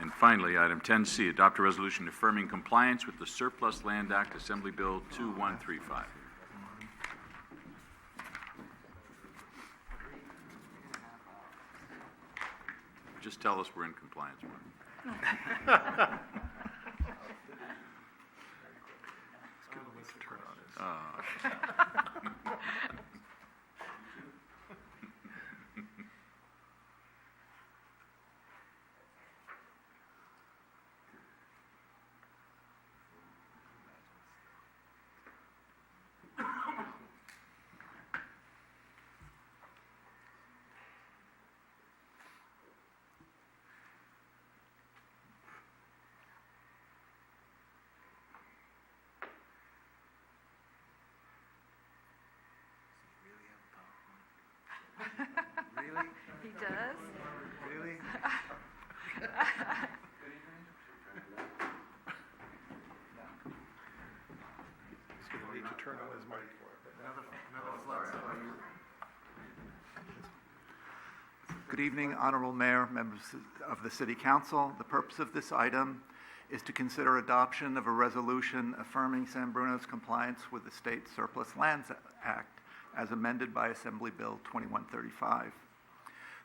And finally, item 10C, adopt a resolution affirming compliance with the Surplus Land Act, Assembly Bill 2135. Just tell us we're in compliance, Mark. Really? He does? Really? He's going to need to turn on his mic for it. Good evening, Honorable Mayor, members of the City Council. The purpose of this item is to consider adoption of a resolution affirming San Bruno's compliance with the State Surplus Lands Act as amended by Assembly Bill 2135.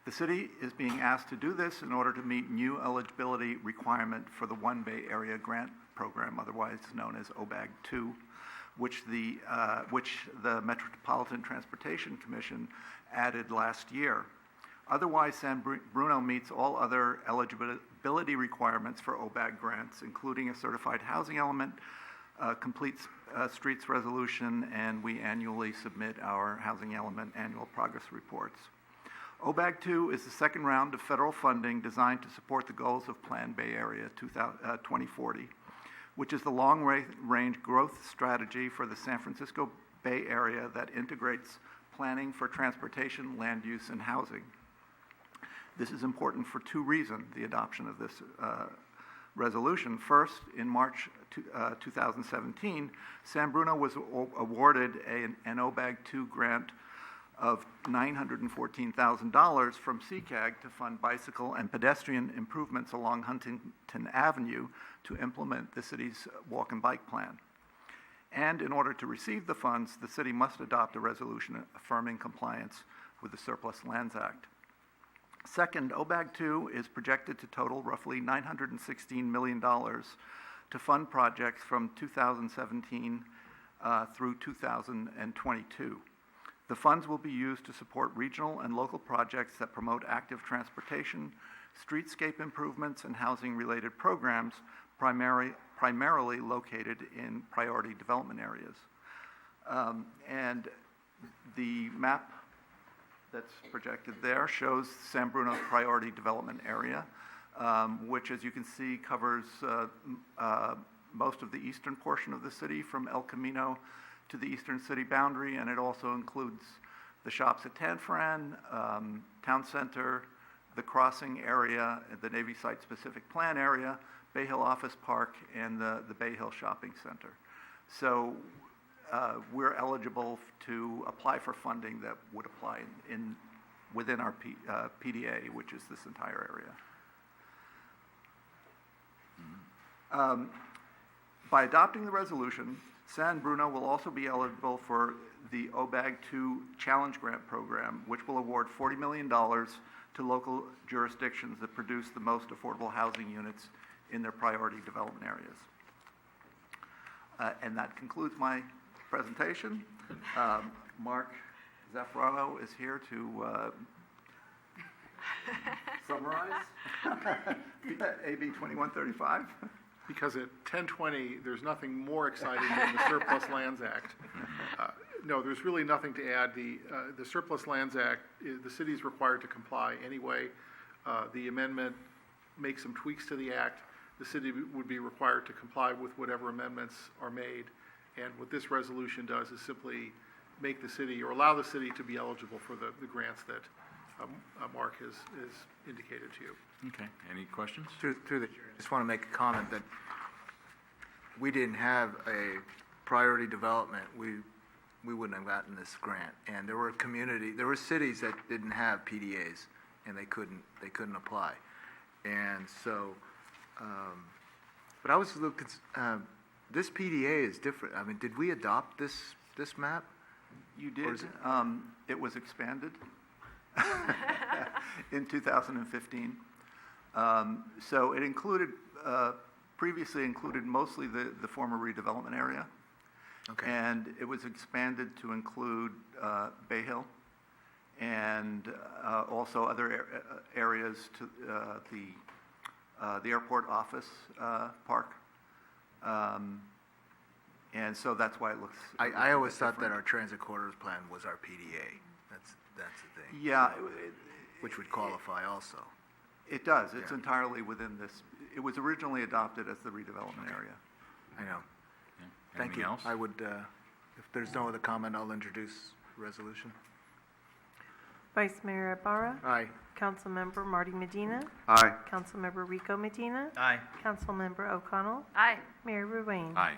The city is being asked to do this in order to meet new eligibility requirement for the One Bay Area Grant Program, otherwise known as OBAG 2, which the Metropolitan Transportation Commission added last year. Otherwise, San Bruno meets all other eligibility requirements for OBAG grants, including a certified housing element, complete streets resolution, and we annually submit our housing element annual progress reports. OBAG 2 is the second round of federal funding designed to support the goals of Plan Bay Area 2040, which is the long-range growth strategy for the San Francisco Bay Area that integrates planning for transportation, land use, and housing. This is important for two reasons, the adoption of this resolution. First, in March 2017, San Bruno was awarded an OBAG 2 grant of $914,000 from CCAG to fund bicycle and pedestrian improvements along Huntington Avenue to implement the city's walk and bike plan. And in order to receive the funds, the city must adopt a resolution affirming compliance with the Surplus Lands Act. Second, OBAG 2 is projected to total roughly $916 million to fund projects from 2017 through 2022. The funds will be used to support regional and local projects that promote active transportation, streetscape improvements, and housing-related programs, primarily located in priority development areas. And the map that's projected there shows San Bruno's priority development area, which, as you can see, covers most of the eastern portion of the city from El Camino to the eastern city boundary, and it also includes the shops at Tanforan, Town Center, the crossing area, the Navy Site Specific Plan area, Bay Hill Office Park, and the Bay Hill Shopping Center. So we're eligible to apply for funding that would apply within our PDA, which is this entire area. By adopting the resolution, San Bruno will also be eligible for the OBAG 2 Challenge Grant Program, which will award $40 million to local jurisdictions that produce the most affordable housing units in their priority development areas. And that concludes my presentation. Mark Zaffarano is here to summarize AB 2135. Because at 10:20, there's nothing more exciting than the Surplus Lands Act. No, there's really nothing to add. The Surplus Lands Act, the city is required to comply anyway. The amendment makes some tweaks to the act. The city would be required to comply with whatever amendments are made. And what this resolution does is simply make the city, or allow the city to be eligible for the grants that Mark has indicated to you. Okay. Any questions? Through the chair, I just want to make a comment that we didn't have a priority development. We wouldn't have gotten this grant. And there were cities that didn't have PDAs, and they couldn't apply. And so But I was a little, this PDA is different. I mean, did we adopt this map? You Or did. is It was expanded in 2015. So it included, previously included mostly the former redevelopment area. Okay. And it was expanded to include Bay Hill and also other areas to the airport office park. And so that's why it looks. I always thought that our transit corridors plan was our PDA. That's the thing. Yeah, Which would qualify also. it does. It's Yeah. entirely within this. It was originally adopted as the redevelopment area. I know. Yeah. Thank Anything you. else? I would, if there's no other comment, I'll introduce resolution. Vice Mayor Ibarra. Aye. Councilmember Marty Medina. Aye. Councilmember Rico Medina. Aye. Councilmember O'Connell. Aye. Mayor Ruane. Aye.